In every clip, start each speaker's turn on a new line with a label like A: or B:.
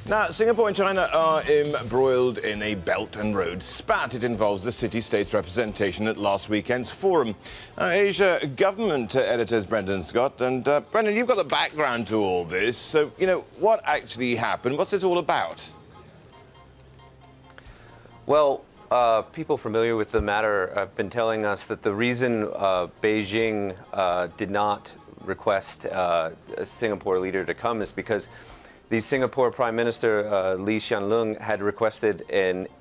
A: Now, Singapore and China are embroiled in a Belt and Road spat. It involves the city-states representation at last weekend's forum. Asia government editors Brendan Scott. And Brendan, you've got the background to all this. So, what actually happened? What's this all about?
B: Well, people familiar with the matter have been telling us that the reason Beijing did not request a Singapore leader to come is because the Singapore Prime Minister Lee Hsien Loong had requested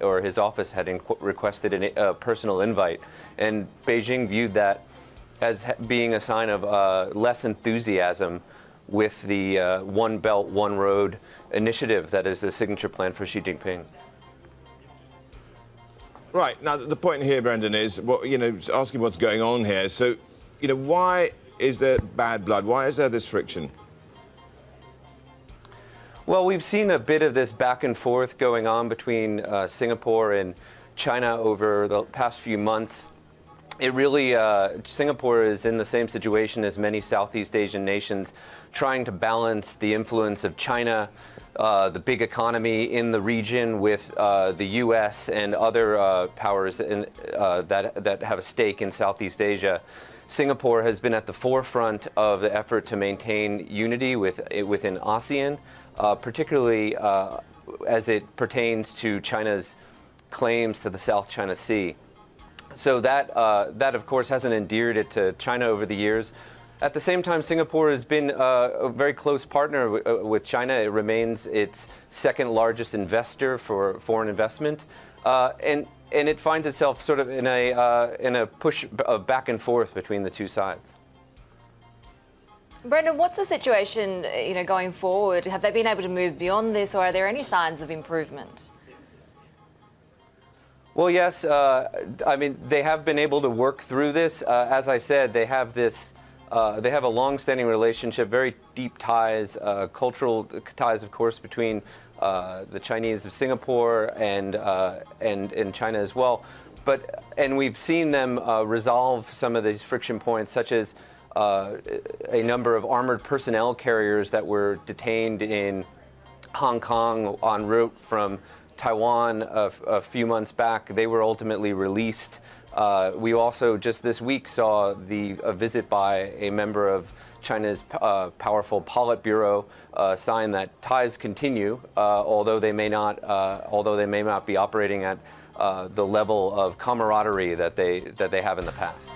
B: or his office had requested a personal invite, and Beijing viewed that as being a sign of less enthusiasm with the One Belt, One Road initiative that is the signature plan for Xi Jinping.
A: Right. Now, the point here, Brendan, is asking what's going on here. So, why is there bad blood? Why is there this friction?
B: Well, we've seen a bit of this back and forth going on between Singapore and China over the past few months. It really, Singapore is in the same situation as many Southeast Asian nations, trying to balance the influence of China, the big economy in the region, with the U.S. and other powers that have a stake in Southeast Asia. Singapore has been at the forefront of the effort to maintain unity within ASEAN, particularly as it pertains to China's claims to the South China Sea. So that, of course, hasn't endeared it to China over the years. At the same time, Singapore has been a very close partner with China. It remains its second largest investor for foreign investment. And it finds itself sort of in a push of back and forth between the two sides.
C: Brendan, what's the situation, going forward? Have they been able to move beyond this, or are there any signs of improvement?
B: Well, yes. I mean, they have been able to work through this. As I said, they have this. They have a long-standing relationship, very deep ties, cultural ties, of course, between the Chinese of Singapore and China as well. And we've seen them resolve some of these friction points, such as a number of armored personnel carriers that were detained in Hong Kong en route from Taiwan a few months back. They were ultimately released. We also just this week saw a visit by a member of China's powerful Politburo sign that ties continue, although they may not be operating at the level of camaraderie that they have in the past.